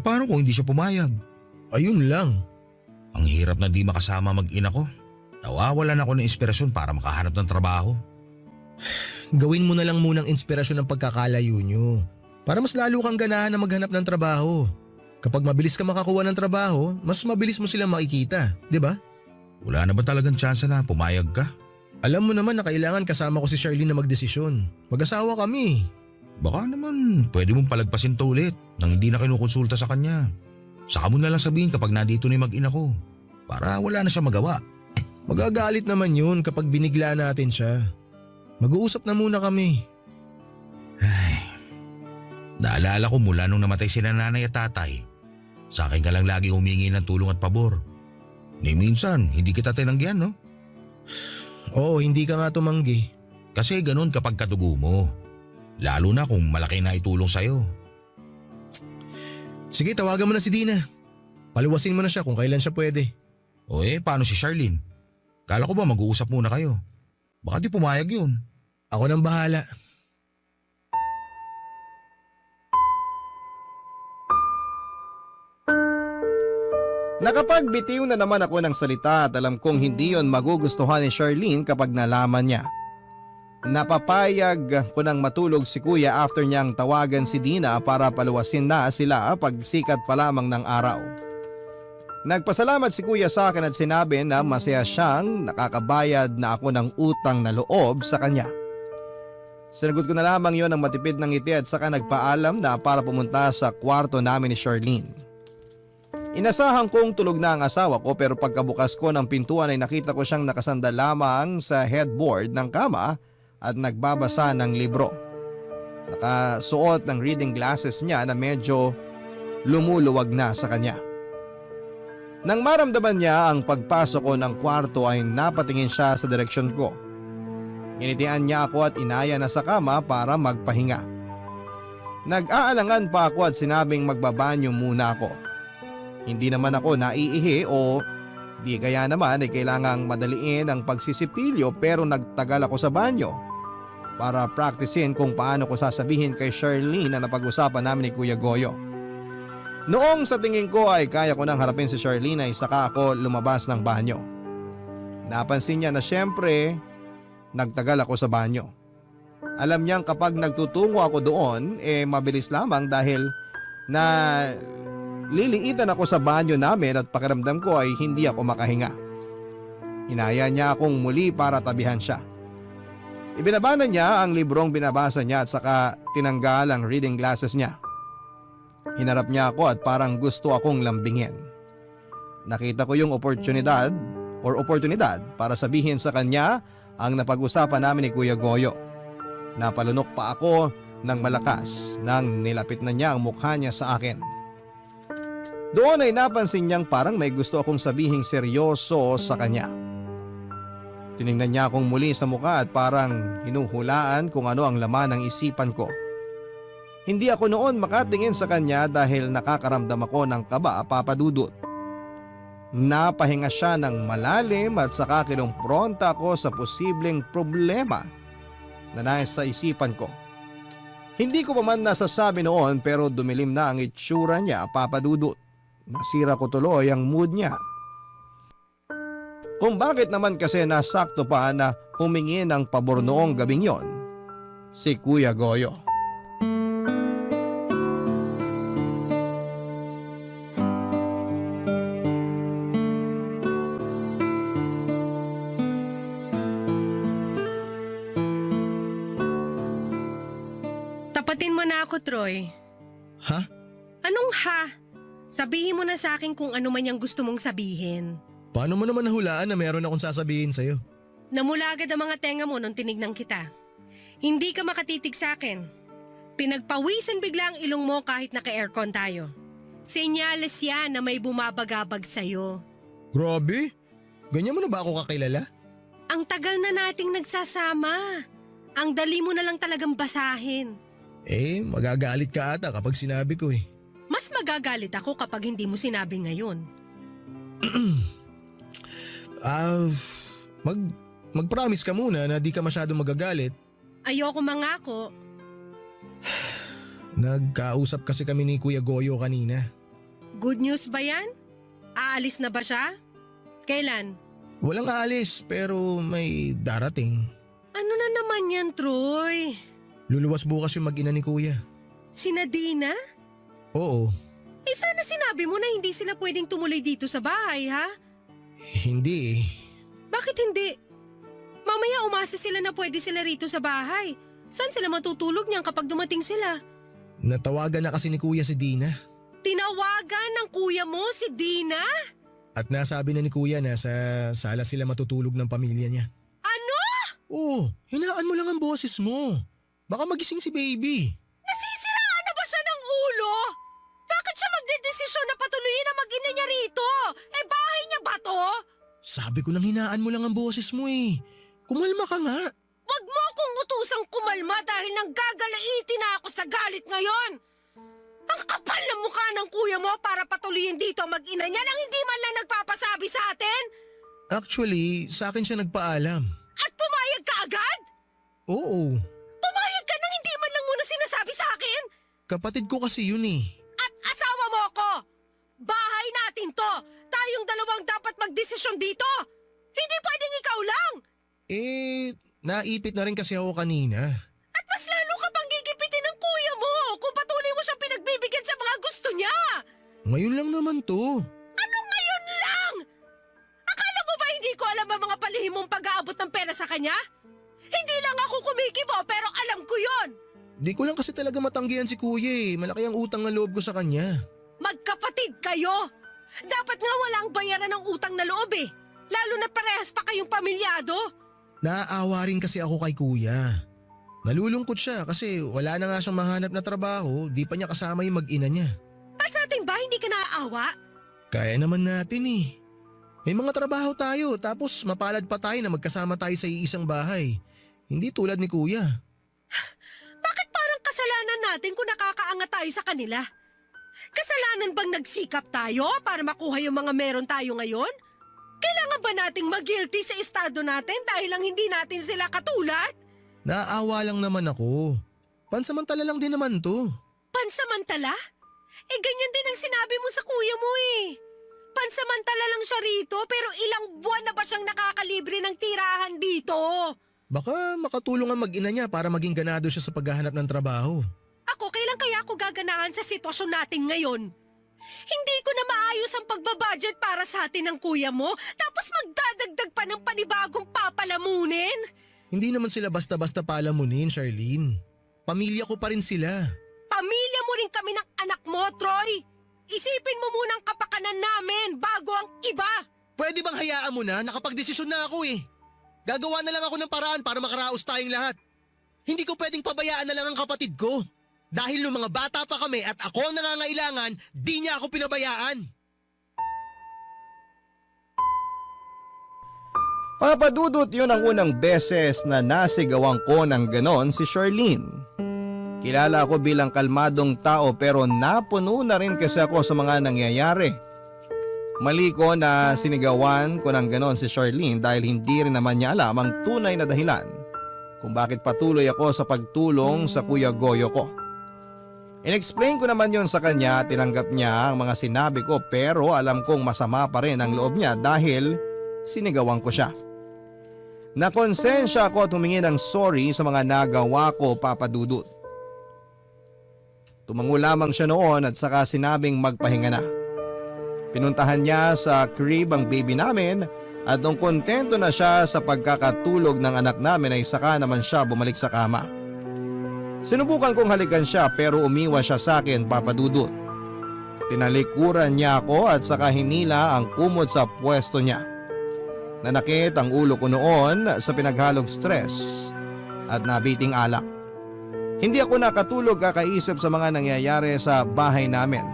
Paano kung hindi siya pumayag? Ayun lang. Ang hirap na di makasama mag-ina ko. Nawawalan ako ng inspirasyon para makahanap ng trabaho. Gawin mo na lang munang inspirasyon ng pagkakalayo nyo. Para mas lalo kang ganahan na maghanap ng trabaho. Kapag mabilis ka makakuha ng trabaho, mas mabilis mo silang makikita, di ba? Wala na ba talagang tsansa na pumayag ka? Alam mo naman na kailangan kasama ko si Charlene na magdesisyon. Mag-asawa kami. Baka naman pwede mong palagpasin to ulit nang hindi na kinukonsulta sa kanya. Saka mo na lang sabihin kapag nandito na yung mag-ina ko. Para wala na siya magawa. Magagalit naman yun kapag binigla natin siya. Mag-uusap na muna kami. Ay, naalala ko mula nung namatay sila nanay at tatay. Sa akin ka lang lagi humingi ng tulong at pabor. Ni minsan, hindi kita tinanggihan, no? Oo, hindi ka nga tumanggi. Kasi ganun kapag kadugo mo. Lalo na kung malaki na itulong sa'yo. Sige, tawagan mo na si Dina. Paluwasin mo na siya kung kailan siya pwede. O paano si Charlene? Kala ko ba mag-uusap muna kayo? Baka di pumayag yun. Ako nang bahala. Nakapagbitiw na naman ako ng salita at alam kong hindi yon magugustuhan ni Charlene kapag nalaman niya. Napapayag ko nang matulog si Kuya after niyang tawagan si Dina para paluwasin na sila pag sikat pa lamang ng araw. Nagpasalamat si Kuya sa akin at sinabi na masaya siyang nakakabayad na ako ng utang na loob sa kanya. Sinagot ko na lamang yon ng matipid ng ngiti at saka nagpaalam na para pumunta sa kwarto namin ni Charlene. Inasahan kong tulog na ang asawa ko pero pagkabukas ko ng pintuan ay nakita ko siyang nakasandal lamang sa headboard ng kama at nagbabasa ng libro. Nakasuot ng reading glasses niya na medyo lumuluwag na sa kanya. Nang maramdaman niya ang pagpasok ko ng kwarto ay napatingin siya sa direksyon ko. Initian niya ako at inaya na sa kama para magpahinga. Nag-aalangan pa ako at sinabing magbabanyo muna ako. Hindi naman ako naiihi o di kaya naman ay kailangang madaliin ang pagsisipilyo pero nagtagal ako sa banyo para practicein kung paano ko sasabihin kay Charlene na napag-usapan namin ni Kuya Goyo. Noong sa tingin ko ay kaya ko nang harapin si Charlene ay saka ako lumabas ng banyo. Napansin niya na syempre nagtagal ako sa banyo. Alam niyang kapag nagtutungo ako doon mabilis lamang dahil na liliitan ako sa banyo namin at pakiramdam ko ay hindi ako makahinga. Hinaya niya akong muli para tabihan siya. Ibinabana niya ang librong binabasa niya at saka tinanggal ang reading glasses niya. Hinarap niya ako at parang gusto akong lambingin. Nakita ko yung oportunidad para sabihin sa kanya ang napag-usapan namin ni Kuya Goyo. Napalunok pa ako ng malakas nang nilapit na niya ang mukha niya sa akin. Doon ay napansin niyang parang may gusto akong sabihing seryoso sa kanya. Tiningnan niya akong muli sa mukha at parang hinuhulaan kung ano ang laman ng isipan ko. Hindi ako noon makatingin sa kanya dahil nakakaramdam ako ng kaba, Papa Dudut. Napahinga siya ng malalim at saka kinumpronta ako sa posibleng problema na nasa isipan ko. Hindi ko pa man nasasabi noon pero dumilim na ang itsura niya, Papa Dudut. Nasira ko tuloy ang mood niya. Kung bakit naman kasi nasakto pa na humingi ng pabor noong gabing yon, si Kuya Goyo. Tapatin mo na ako, Troy. Ha? Anong ha? Sabihin mo na sa akin kung ano man yung gusto mong sabihin. Paano mo naman nahulaan na meron akong sasabihin sa'yo? Namula agad ang mga tenga mo nung tinignan kita. Hindi ka makatitig sa akin. Pinagpawisan bigla ang ilong mo kahit naka-aircon tayo. Senyales yan na may bumabagabag sa'yo. Grabe? Ganyan mo na ba ako kakilala? Ang tagal na nating nagsasama. Ang dali mo na lang talagang basahin. Magagalit ka ata kapag sinabi ko eh. Mas magagalit ako kapag hindi mo sinabi ngayon. Mag-promise ka muna na di ka masyadong magagalit. Ayoko mangako. Nagkausap kasi kami ni Kuya Goyo kanina. Good news ba yan? Aalis na ba siya? Kailan? Walang aalis pero may darating. Ano na naman yan, Troy? Luluwas bukas yung mag-ina ni Kuya. Si Nadina? Oo. Sana sinabi mo na hindi sila pwedeng tumuloy dito sa bahay, ha? Hindi eh. Bakit hindi? Mamaya umasa sila na pwede sila rito sa bahay. Saan sila matutulog niyan kapag dumating sila? Natawagan na kasi ni Kuya si Dina. Tinawagan ng kuya mo si Dina? At nasabi na ni Kuya na sa sala sila matutulog ng pamilya niya. Ano? Oo, hinaan mo lang ang boses mo. Baka magising si baby. Nasisiraan na ba siya ng ulo? Bakit siya magdedesisyon na patuloyin na mag-ina niya rito? Eh bahay niya ba to? Sabi ko nang hinaan mo lang ang boses mo eh. Kumalma ka nga. Wag mo akong utusang kumalma dahil nanggagalaitin na ako sa galit ngayon. Ang kapal ng mukha ng kuya mo para patuloyin dito mag-ina niya nang hindi man lang nagpapasabi sa atin? Actually, sa akin siya nagpaalam. At pumayag ka agad? Oo, Pumayag ka nang hindi man lang muna sinasabi sa akin? kapatid ko kasi yun eh. At asawa mo ako! Bahay natin to! Tayong dalawang dapat magdesisyon dito! Hindi pwedeng ikaw lang! Naipit na rin kasi ako kanina. At mas lalo ka pang gigipitin ng kuya mo kung patuloy mo siyang pinagbibigyan sa mga gusto niya! Ngayon lang naman to. Anong ngayon lang? Akala mo ba hindi ko alam ang mga palihim mong pag-aabot ng pera sa kanya? Hindi lang ako kumikibo pero alam ko yon. Di ko lang kasi talaga matanggihan si kuya eh. Malaki ang utang na loob ko sa kanya. Magkapatid kayo! Dapat nga walang bayaran ng utang na loob eh. Lalo na parehas pa kayong pamilyado. Naaawa rin kasi ako kay kuya. Nalulungkot siya kasi wala na nga siyang mahanap na trabaho, di pa niya kasama yung mag-ina niya. At sa ating ba hindi ka naaawa? Kaya naman natin eh. May mga trabaho tayo tapos mapalad pa tayo na magkasama tayo sa iisang bahay. Hindi tulad ni kuya. Bakit parang kasalanan natin kung nakakaangat tayo sa kanila? Kasalanan bang nagsikap tayo para makuha yung mga meron tayo ngayon? Kailangan ba nating mag-guilty sa estado natin dahil lang hindi natin sila katulad? Naaawa lang naman ako. Pansamantala lang din naman to. Pansamantala? Eh ganyan din ang sinabi mo sa kuya mo eh. Pansamantala lang siya rito pero ilang buwan na ba siyang nakakalibre ng tirahan dito? Baka makatulong ang mag-ina niya para maging ganado siya sa paghahanap ng trabaho. Ako, kailan kaya ako gaganahan sa sitwasyon natin ngayon? Hindi ko na maayos ang pagbabudget para sa atin ng kuya mo, tapos magdadagdag pa ng panibagong papalamunin? Hindi naman sila basta-basta palamunin, Charlene. Pamilya ko pa rin sila. Pamilya mo rin kami ng anak mo, Troy! Isipin mo muna ang kapakanan namin bago ang iba! Pwede bang hayaan mo na? Nakapagdesisyon na ako eh. Gagawa na lang ako ng paraan para makaraos tayong lahat. Hindi ko pwedeng pabayaan na lang ang kapatid ko. Dahil nung mga bata pa kami at ako ang nangangailangan, di niya ako pinabayaan. Papadudot yun ang unang beses na nasigawan ko ng ganon si Charlene. Kilala ako bilang kalmadong tao pero napuno na rin kasi ako sa mga nangyayari. Mali ko na sinigawan ko ng ganon si Charlene dahil hindi rin naman niya alam ang tunay na dahilan kung bakit patuloy ako sa pagtulong sa Kuya Goyo ko. In-explain ko naman yon sa kanya, tinanggap niya ang mga sinabi ko pero alam kong masama pa rin ang loob niya dahil sinigawan ko siya. Nakonsensya ako at humingi ng sorry sa mga nagawa ko, Papa Dudut. Tumango lamang siya noon at saka sinabing magpahinga na. Pinuntahan niya sa crib ang baby namin at nung kontento na siya sa pagkakatulog ng anak namin ay saka naman siya bumalik sa kama. Sinubukan kong halikan siya pero umiwas siya sa akin, Papa Dudut. Tinalikuran niya ako at saka hinila ang kumot sa pwesto niya. Nanakit ang ulo ko noon sa pinaghalong stress at nabiting alak. Hindi ako nakatulog kakaisip sa mga nangyayari sa bahay namin.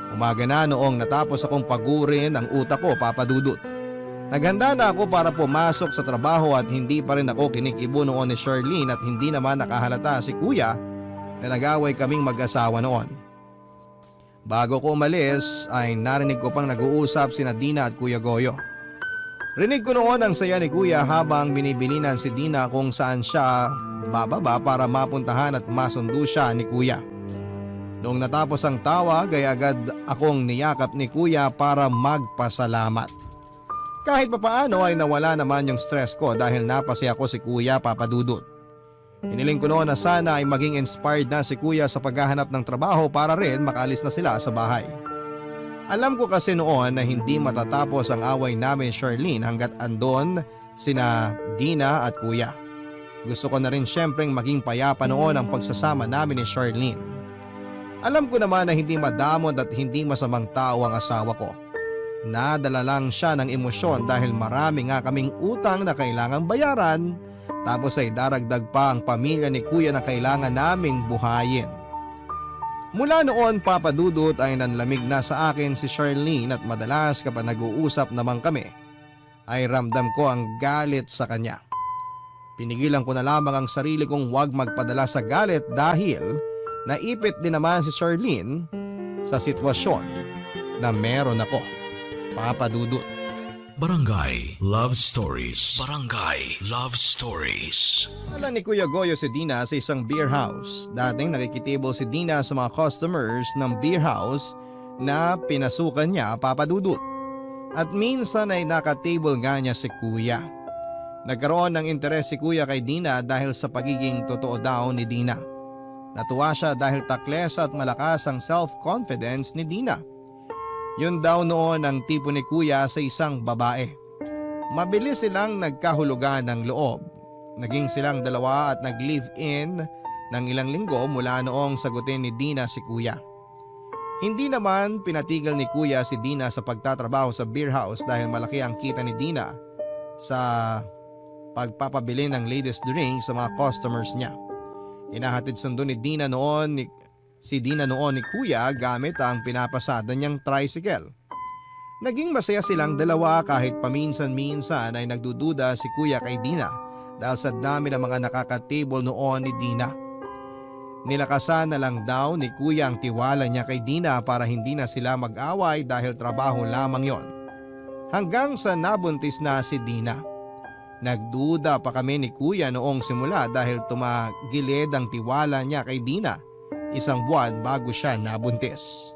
Umaga na noong natapos akong pagurin ang utak ko, Papa Dudut. Naghanda na ako para pumasok sa trabaho at hindi pa rin ako kinikibo noon ni Charlene at hindi naman nakahalata si Kuya na nag-away kaming mag-asawa noon. Bago ko umalis ay narinig ko pang nag-uusap sina Dina at Kuya Goyo. Rinig ko noon ang saya ni Kuya habang binibilinan si Dina kung saan siya bababa para mapuntahan at masundo siya ni Kuya. Noong natapos ang tawag ay agad akong niyakap ni Kuya para magpasalamat. Kahit papaano ay nawala naman yung stress ko dahil napasaya ko si Kuya, Papa Dudut. Hiniling ko noon na sana ay maging inspired na si Kuya sa paghahanap ng trabaho para rin makaalis na sila sa bahay. Alam ko kasi noon na hindi matatapos ang away namin ni Charlene hanggat andon sina Dina at Kuya. Gusto ko na rin syempreng maging payapa noon ang pagsasama namin ni Charlene. Alam ko naman na hindi madamot at hindi masamang tao ang asawa ko. Nadala lang siya ng emosyon dahil marami nga kaming utang na kailangang bayaran Tapos ay daragdag pa ang pamilya ni kuya na kailangan naming buhayin. Mula noon, Papa Dudut, ay nanlamig na sa akin si Charlene at madalas kapag nag-uusap naman kami ay ramdam ko ang galit sa kanya. Pinigilan ko na lamang ang sarili kong huwag magpadala sa galit dahil naipit din naman si Charlene sa sitwasyon na meron ako. Papa Dudut. Barangay Love Stories. Barangay Love Stories. Alam ni Kuya Goyo si Dina sa isang beer house. Dating nakikitable si Dina sa mga customers ng beer house na pinasukan niya, Papa Dudut. At minsan ay nakatable nga niya si Kuya. Nagkaroon ng interes si Kuya kay Dina dahil sa pagiging totoo daw ni Dina. Natuwa siya dahil takles at malakas ang self-confidence ni Dina. Yun daw noon ang tipo ni Kuya sa isang babae. Mabilis silang nagkahulugan ng loob. Naging silang dalawa at nag-live-in ng ilang linggo mula noong sagutin ni Dina si Kuya. Hindi naman pinatigil ni Kuya si Dina sa pagtatrabaho sa beer house dahil malaki ang kita ni Dina sa pagpapabili ng latest drink sa mga customers niya. Inahatid sundo ni Dina noon ni Kuya gamit ang pinapasada niyang tricycle. Naging masaya silang dalawa kahit paminsan-minsan ay nagdududa si Kuya kay Dina dahil sa dami ng mga nakaka-table noon ni Dina. Nilakasan na lang daw ni Kuya ang tiwala niya kay Dina para hindi na sila mag-away dahil trabaho lamang yon. Hanggang sa nabuntis na si Dina. Nagduda pa kami ni Kuya noong simula dahil tumagilid ang tiwala niya kay Dina 1 buwan bago siya nabuntis.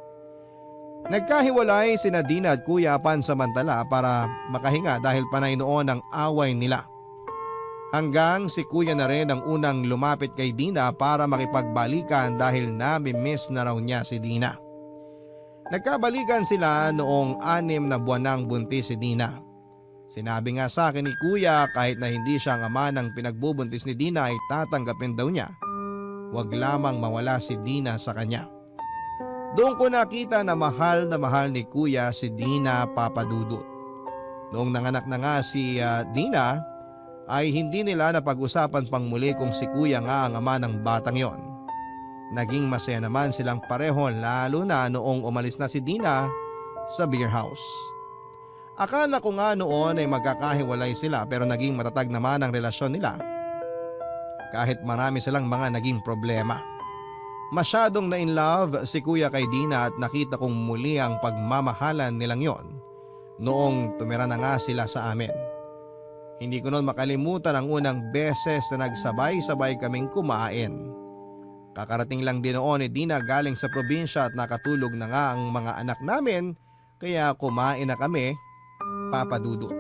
Nagkahiwalay sina Dina at Kuya pansamantala para makahinga dahil panay noon ang away nila. Hanggang si Kuya na rin ang unang lumapit kay Dina para makipagbalikan dahil nami-miss na raw niya si Dina. Nagkabalikan sila noong 6 na buwan nang buntis si Dina. Sinabi nga sa akin ni Kuya kahit na hindi siya ang ama ng pinagbubuntis ni Dina ay tatanggapin daw niya. Huwag lamang mawala si Dina sa kanya. Doon ko nakita na mahal ni Kuya si Dina, Papa Dudut. Noong nanganak na nga si Dina ay hindi nila napag-usapan pang muli kung si Kuya nga ang ama ng batang yon. Naging masaya naman silang pareho lalo na noong umalis na si Dina sa beer house. Akala ko nga noon ay magkakahiwalay sila pero naging matatag naman ang relasyon nila. Kahit marami silang mga naging problema. Masyadong na in love si Kuya kay Dina at nakita kong muli ang pagmamahalan nilang yon noong tumira na nga sila sa amin. Hindi ko noon makalimutan ang unang beses na nagsabay-sabay kaming kumain. Kakarating lang din noon ni Dina galing sa probinsya at nakatulog na nga ang mga anak namin kaya kumain na kami, Papa Dudut.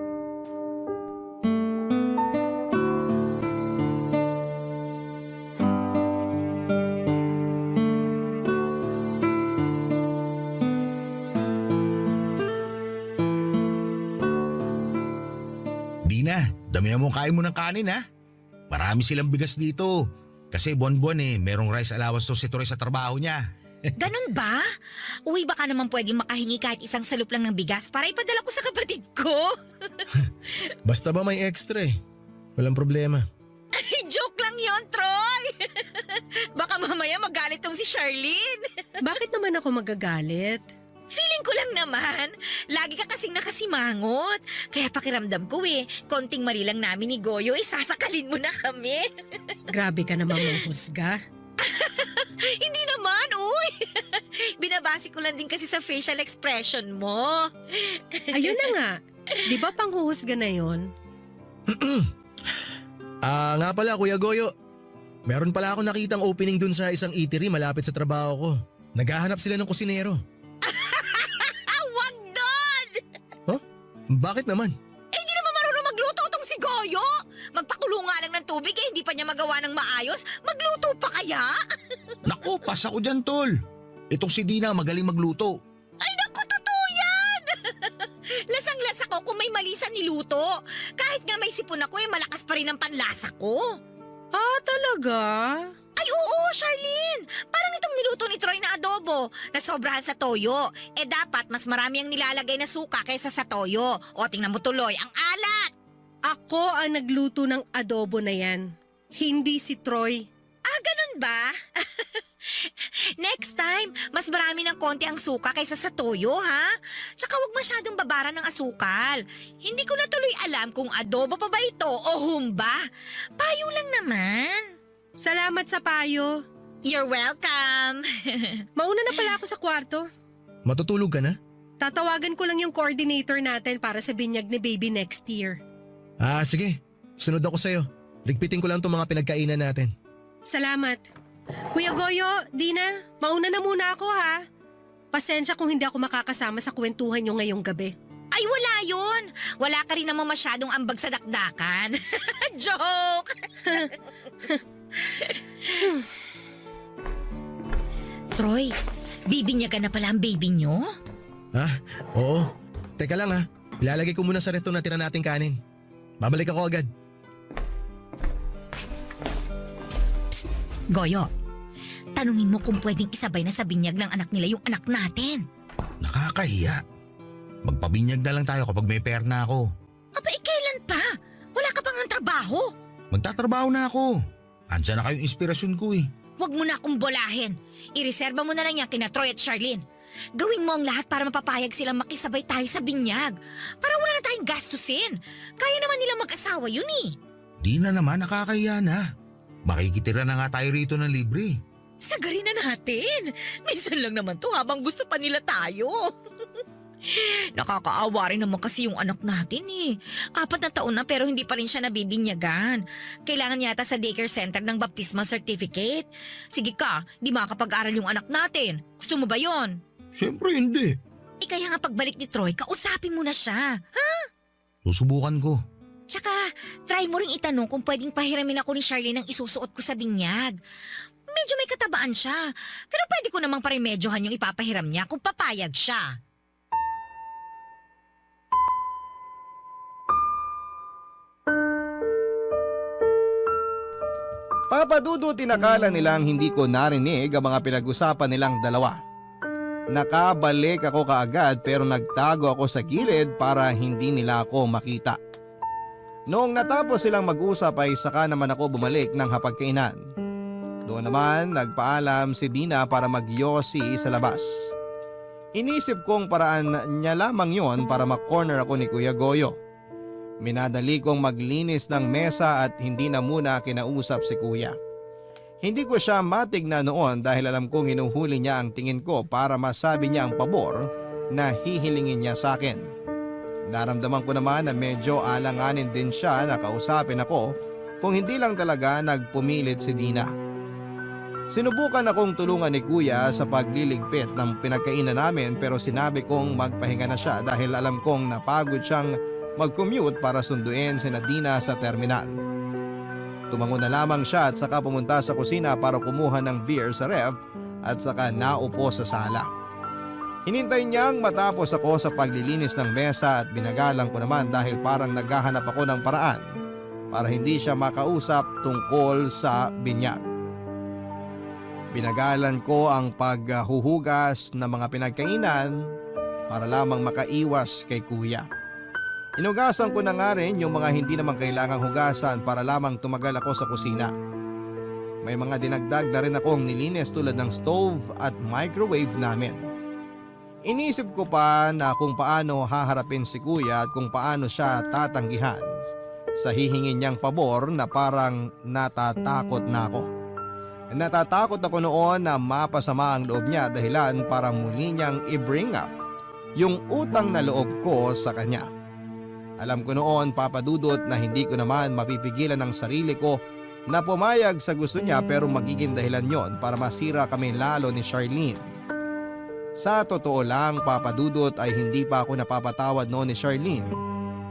Dina, damihan mo kain mo ng kanin ha. Marami silang bigas dito. Kasi buwan-buwan merong rice allowance to si Troy sa trabaho niya. Ganun ba? Uy, baka naman pwedeng makahingi kahit isang salup lang ng bigas para ipadala ko sa kapatid ko. Basta ba may extra walang problema. Joke lang yon, Troy. Baka mamaya magalit tong si Charlene. Bakit naman ako magagalit? Feeling ko lang naman, lagi ka kasing nakasimangot. Kaya pakiramdam ko konting mali lang namin ni Goyo, sasakalin mo na kami. Grabe ka naman manghusga. Hindi naman, uy. Binabasi ko lang din kasi sa facial expression mo. Ayun na nga. Di ba panghuhusga na yon? Nga pala Kuya Goyo. Meron pala ako nakitang opening dun sa isang eatery malapit sa trabaho ko. Naghahanap sila ng kusinero. Wag doon! Bakit naman? Hindi naman marunong magluto tong si Goyo. Magpakulo nga lang ng tubig hindi pa niya magawa ng maayos. Magluto pa kaya? Naku, pas ako dyan tol. Itong si Dina magaling magluto. Ay naku, totoo yan! Lasang-lasa ko kung may mali sa niluto. Kahit nga may sipon ako malakas pa rin ang panlasa ko. Ah, talaga? Ay oo, Charlene! Parang itong niluto ni Troy na adobo na sobrahan sa toyo. Dapat mas marami ang nilalagay na suka kaysa sa toyo. O tingnan mo tuloy, ang alat! Ako ang nagluto ng adobo na yan. Hindi si Troy. Ah, ganun ba? Next time, mas marami ng konti ang suka kaysa sa toyo, ha? Tsaka huwag masyadong babara ng asukal. Hindi ko na tuloy alam kung adobo pa ba ito o humba. Payo lang naman. Salamat sa payo. You're welcome. Mauna na pala ako sa kwarto. Matutulog ka na? Tatawagan ko lang yung coordinator natin para sa binyag ni baby next year. Ah, sige. Sunod ako sa'yo. Ligpitin ko lang itong mga pinagkainan natin. Salamat. Kuya Goyo, Dina, mauna na muna ako ha. Pasensya kung hindi ako makakasama sa kwentuhan nyo ngayong gabi. Ay, wala yun. Wala ka rin naman masyadong ambag sa dakdakan. Joke! Troy, bibinyagan na pala ang baby nyo? Ha? Oo. Teka lang ha. Ilalagay ko muna sa ref itong natira nating kanin. Babalik ako agad. Goyo, tanungin mo kung pwedeng isabay na sa binyag ng anak nila yung anak natin. Nakakahiya. Magpabinyag na lang tayo kapag may pera na ako. Aba, kailan pa? Wala ka pang ang trabaho. Magtatrabaho na ako. Andiyan na kayong inspirasyon ko eh. Huwag mo na akong bolahin. Ireserba mo na lang yan kina Troy at Charlene. Gawin mo ang lahat para mapapayag silang makisabay tayo sa binyag. Para wala na tayong gastusin. Kaya naman nila mag-asawa yun eh. Di na naman, nakakahiya na. Makikitira na nga tayo rito ng libre. Sagarin na natin. Minsan lang naman to habang gusto pa nila tayo. Nakakaawa rin naman kasi yung anak natin eh. 4 na taon na pero hindi pa rin siya nabibinyagan. Kailangan yata sa daycare center ng baptismal certificate. Sige ka, di makakapag-aral yung anak natin. Gusto mo ba yon? Siyempre hindi. Kaya nga pagbalik ni Troy, kausapin mo na siya. Susubukan ko. Tsaka, try mo ring itanong kung pwedeng pahiramin ako ni Charlene ang isusuot ko sa binyag. Medyo may katabaan siya. Pero pwede ko namang paremedyohan yung ipapahiram niya kung papayag siya. Papadudot tinakala nilang hindi ko narinig ang mga pinag-usapan nilang dalawa. Nakabalik ako kaagad pero nagtago ako sa gilid para hindi nila ako makita. Noong natapos silang mag-usap ay saka naman ako bumalik ng hapagkainan. Doon naman nagpaalam si Dina para magyosi sa labas. Inisip kong paraan niya lamang yon para makorner ako ni Kuya Goyo. Minadali kong maglinis ng mesa at hindi na muna kinausap si Kuya. Hindi ko siya matignan noon dahil alam kong hinuhuli niya ang tingin ko para masabi niya ang pabor na hihilingin niya sa akin. Naramdaman ko naman na medyo alanganin din siya na kausapin ako kung hindi lang talaga nagpumilit si Dina. Sinubukan akong tulungan ni Kuya sa pagliligpit ng pinagkainan namin pero sinabi kong magpahinga na siya dahil alam kong napagod siyang mag-commute para sunduin si Dina sa terminal. Tumango na lamang siya at saka pumunta sa kusina para kumuha ng beer sa ref at saka naupo sa sala. Hinintay niyang matapos ako sa paglilinis ng mesa at binagalang ko naman dahil parang naghahanap ako ng paraan para hindi siya makausap tungkol sa binyag. Binagalan ko ang paghuhugas ng mga pinagkainan para lamang makaiwas kay Kuya. Inugasan ko na nga rin yung mga hindi naman kailangang hugasan para lamang tumagal ako sa kusina. May mga dinagdag na rin akong nilinis tulad ng stove at microwave namin. Inisip ko pa na kung paano haharapin si Kuya at kung paano siya tatanggihan sa hihingin niyang pabor na parang natatakot na ako. Natatakot ako noon na mapasama ang loob niya dahilan para muli niyang i-bring up yung utang na loob ko sa kanya. Alam ko noon, papadudot, na hindi ko naman mapipigilan ang sarili ko na pumayag sa gusto niya pero magiging dahilan yon para masira kami lalo ni Charlene. Sa totoo lang, papadudot, ay hindi pa ako napapatawad noon ni Charlene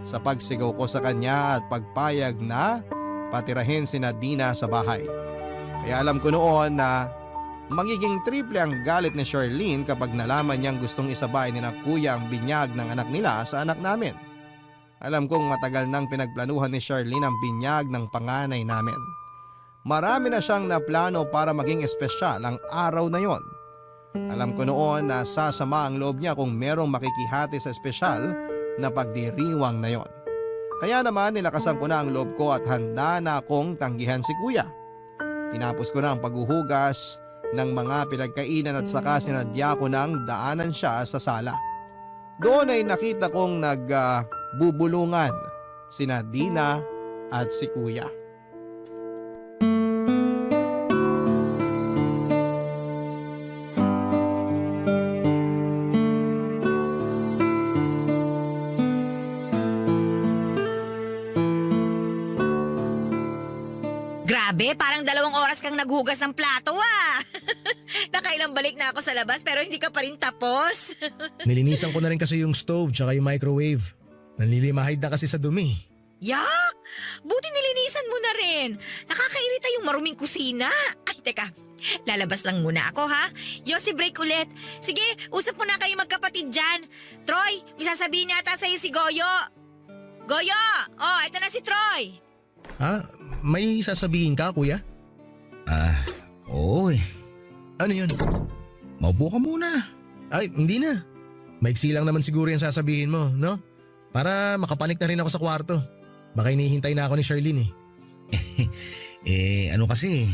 sa pagsigaw ko sa kanya at pagpayag na patirahin si Dina sa bahay. Kaya alam ko noon na magiging triple ang galit ni Charlene kapag nalaman niyang gustong isabay ni Kuya ang binyag ng anak nila sa anak namin. Alam kong matagal nang pinagplanuhan ni Charlene ang binyag ng panganay namin. Marami na siyang naplano para maging espesyal ang araw na yon. Alam ko noon na sasama ang loob niya kung merong makikihati sa espesyal na pagdiriwang na yon. Kaya naman nilakasan ko na ang loob ko at handa na akong tanggihan si kuya. Tinapos ko na ang paghuhugas ng mga pinagkainan at saka sinadya ko nang daanan siya sa sala. Doon ay nakita kong nagbubulungan sina Dina at si kuya. Grabe, parang 2 oras kang naghugas ng plato ah. Nakailang balik na ako sa labas pero hindi ka pa rin tapos. Nilinisan ko na rin kasi yung stove tsaka yung microwave. Nanlilimahid na kasi sa dumi. Yak! Buti nilinisan mo na rin. Nakakairita yung maruming kusina. Ay, teka. Lalabas lang muna ako ha. Yossi, break ulit. Sige, usap mo na kayo magkapatid dyan. Troy, may sasabihin yata sa'yo si Goyo. Goyo! Oh, eto na si Troy. Ha? May sasabihin ka, kuya? Oo eh. Ano yun? Maupo ka muna. Ay, hindi na. Maiksi lang naman siguro yung sasabihin mo, no? Para makapanik na rin ako sa kwarto. Baka hinihintay na ako ni Charlene eh. Ano kasi,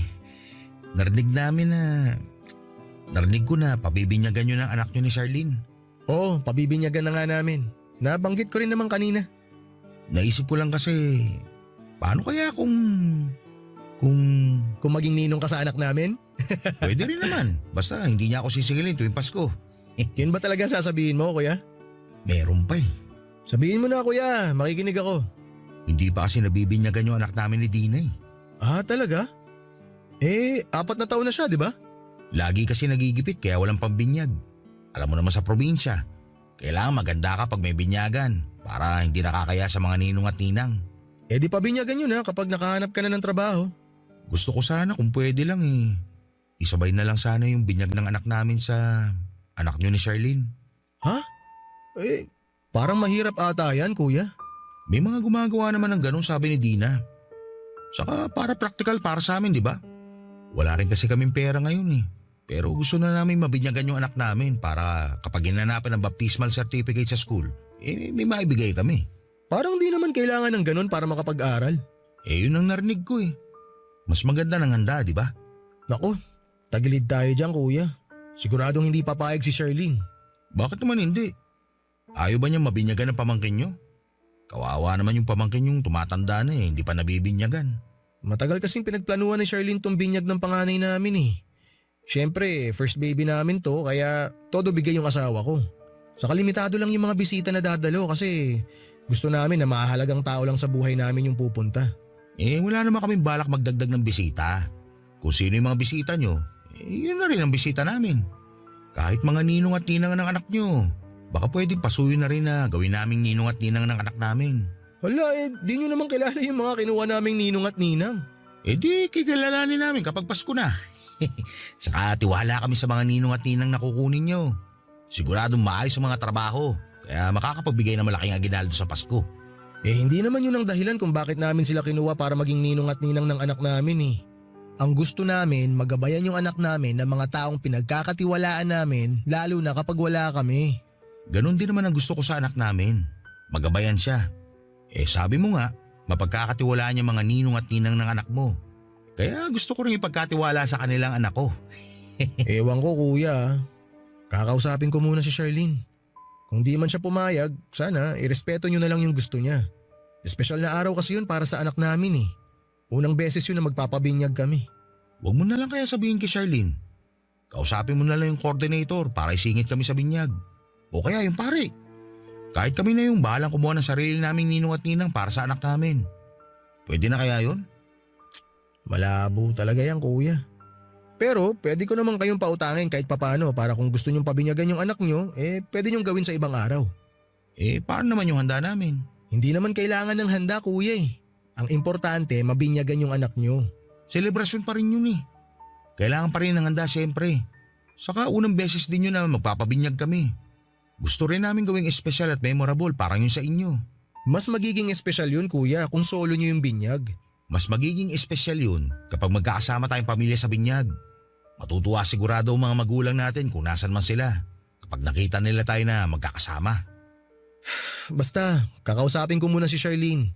narinig ko na pabibinyagan nyo ng anak nyo ni Charlene. Oo, pabibinyagan na nga namin. Nabanggit ko rin naman kanina. Naisip ko lang kasi, paano kaya kung Kung maging ninong ka sa anak namin? pwede rin naman. Basta hindi niya ako sisingilin tuwing Pasko. Yun ba talaga sasabihin mo, kuya? Meron pa eh. Sabihin mo na, kuya. Makikinig ako. Hindi pa kasi nabibinyagan yung anak namin ni Dina eh. Ah, talaga? 4 na taon na siya, di ba? Lagi kasi nagigipit kaya walang pambinyag. Alam mo naman sa probinsya, kailangan maganda ka pag may binyagan para hindi nakakaya sa mga ninong at ninang. Di pabinyagan yun kapag nakahanap ka na ng trabaho. Gusto ko sana kung pwede lang eh. Isabay na lang sana yung binyag ng anak namin sa anak nyo ni Charlene. Ha? Parang mahirap ata yan, kuya. May mga gumagawa naman ng ganun, sabi ni Dina. Saka para practical para sa amin, di ba? Wala rin kasi kaming pera ngayon eh. Pero gusto na namin mabinyagan yung anak namin para kapag hinanapan ng baptismal certificate sa school, may maibigay kami. Parang di naman kailangan ng ganun para makapag-aral. Yun ang narinig ko eh. Mas maganda ng handa, di ba? Naku, tagilid tayo dyan, kuya. Siguradong hindi papayag si Charlene. Bakit naman hindi? Ayaw ba niya mabinyagan ng pamangkin nyo? Kawawa naman yung pamangkin yung tumatanda na eh, hindi pa nabibinyagan. Matagal kasing pinagplanuhan ni Charlene tong binyag ng panganay namin eh. Siyempre, first baby namin to kaya todo bigay yung asawa ko. Saka limitado lang yung mga bisita na dadalo kasi gusto namin na mahalagang tao lang sa buhay namin yung pupunta. Wala naman kaming balak magdagdag ng bisita. Kung sino yung mga bisita nyo, yun na rin ang bisita namin. Kahit mga ninong at ninang ng anak nyo, baka pwedeng pasuyo na rin na gawin naming ninong at ninang ng anak namin. Hala, di nyo naman kilala yung mga kinuha naming ninong at ninang. Di kikilalanin namin kapag Pasko na. Saka tiwala kami sa mga ninong at ninang na kukunin nyo. Siguradong maayos ang mga trabaho, kaya makakapagbigay ng malaking aginaldo sa Pasko. Hindi naman yun ang dahilan kung bakit namin sila kinuha para maging ninong at ninang ng anak namin eh. Ang gusto namin, magabayan yung anak namin ng mga taong pinagkakatiwalaan namin lalo na kapag wala kami. Ganon din naman ang gusto ko sa anak namin. Magabayan siya. Sabi mo nga, mapagkakatiwalaan niya mga ninong at ninang ng anak mo. Kaya gusto ko rin ipagkatiwala sa kanilang anak ko. Ewan ko kuya. Kakausapin ko muna si Charlene. Kung di man siya pumayag, sana irespeto nyo na lang yung gusto niya. Espesyal na araw kasi yun para sa anak namin eh. Unang beses yun na magpapabinyag kami. Huwag mo na lang kaya sabihin kay Charlene. Kausapin mo na lang yung coordinator para isingit kami sa binyag. O kaya yung pare. Kahit kami na yung bahalang kumuha ng sarili naming ninong at ninang para sa anak namin. Pwede na kaya yun? Malabo talaga yan kuya. Pero pwede ko naman kayong pautangin kahit papano para kung gusto nyong pabinyagan yung anak nyo, pwede nyong gawin sa ibang araw. Paano naman yung handa namin? Hindi naman kailangan ng handa kuya eh. Ang importante, mabinyagan yung anak nyo. Selebrasyon pa rin yun eh. Kailangan pa rin ng handa siyempre. Saka unang beses din yun na magpapabinyag kami. Gusto rin namin gawing espesyal at memorable parang yun sa inyo. Mas magiging espesyal yun kuya kung solo nyo yung binyag. Mas magiging espesyal yun kapag magkakasama tayong pamilya sa binyag. Matutuwa sigurado ang mga magulang natin kung nasan man sila kapag nakita nila tayo na magkakasama. Basta, kakausapin ko muna si Charlene.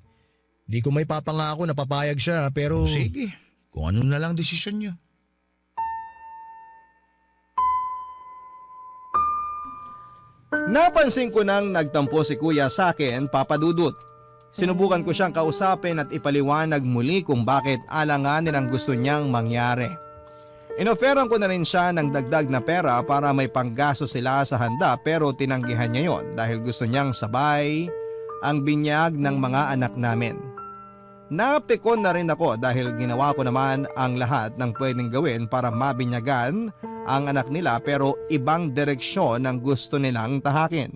Di ko may papangako na papayag siya pero... O sige, kung ano na lang desisyon nyo. Napansin ko nang nagtampo si kuya sa akin, Papa Dudut. Sinubukan ko siyang kausapin at ipaliwanag muli kung bakit alanganin ang gusto niyang mangyari. Inoferan ko na rin siya ng dagdag na pera para may panggasto sila sa handa pero tinanggihan niya yon dahil gusto niyang sabay ang binyag ng mga anak namin. Napikon na rin ako dahil ginawa ko naman ang lahat ng pwedeng gawin para mabinyagan ang anak nila pero ibang direksyon ang gusto nilang tahakin.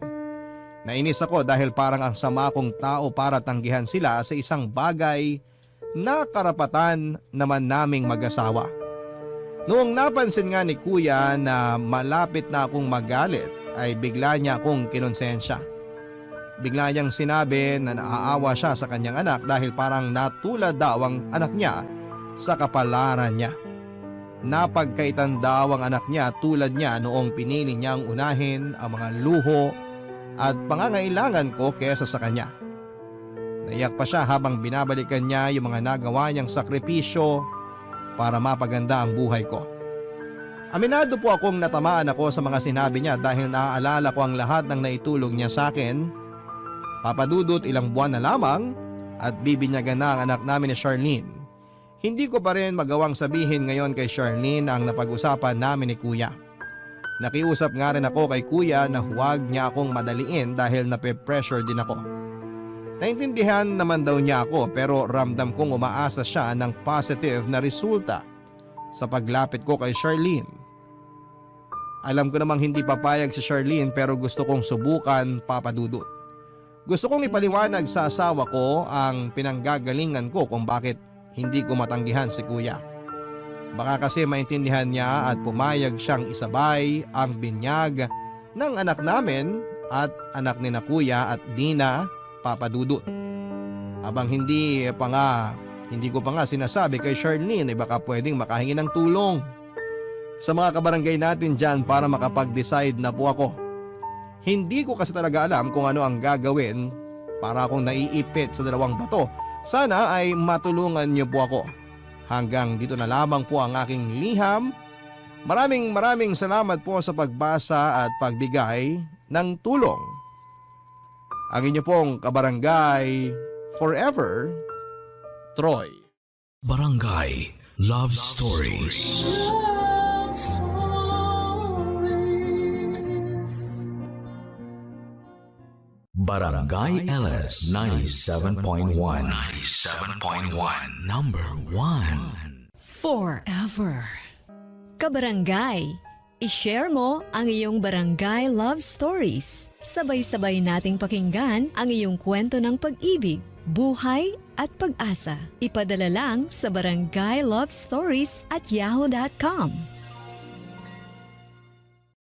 Nainis ako dahil parang ang sama kong tao para tanggihan sila sa isang bagay na karapatan naman naming mag-asawa. Noong napansin nga ni kuya na malapit na akong magalit ay bigla niya akong kinonsensya. Bigla niyang sinabi na naaawa siya sa kanyang anak dahil parang natulad daw ang anak niya sa kapalaran niya. Napagkaitan daw ang anak niya tulad niya noong pinili niyang unahin ang mga luho at pangangailangan ko kesa sa kanya. Naiyak pa siya habang binabalikan niya yung mga nagawa niyang sakripisyo para mapaganda ang buhay ko. Aminado po akong natamaan ako sa mga sinabi niya dahil naaalala ko ang lahat ng naitulong niya sa akin. Papadudot ilang buwan na lamang at bibinyagan na ang anak namin ni Charlene. Hindi ko pa rin magawang sabihin ngayon kay Charlene ang napag-usapan namin ni kuya. Nakiusap nga rin ako kay kuya na huwag niya akong madaliin dahil nape-pressure din ako. Naintindihan naman daw niya ako pero ramdam kong umaasa siya ng positive na resulta sa paglapit ko kay Charlene. Alam ko namang hindi papayag si Charlene pero gusto kong subukan, Papa Dudut. Gusto kong ipaliwanag sa asawa ko ang pinanggagalingan ko kung bakit hindi ko matanggihan si kuya. Baka kasi maintindihan niya at pumayag siyang isabay ang binyag ng anak namin at anak ni na kuya at Nina, Papa Dudut. Habang hindi ko pa nga sinasabi kay Charlene ay baka pwedeng makahingi ng tulong sa mga kabarangay natin dyan para makapag-decide na po ako. Hindi ko kasi talaga alam kung ano ang gagawin para akong naiipit sa dalawang bato. Sana ay matulungan niyo po ako. Hanggang dito na lamang po ang aking liham. Maraming salamat po sa pagbasa at pagbigay ng tulong. Ang inyo pong kabarangay forever, Troy. Barangay Love Stories. Barangay LS 97.1 Number 1 Forever. Kabarangay, i-share mo ang iyong barangay love stories. Sabay-sabay nating pakinggan ang iyong kwento ng pag-ibig, buhay at pag-asa. Ipadala lang sa barangaylovestories@yahoo.com.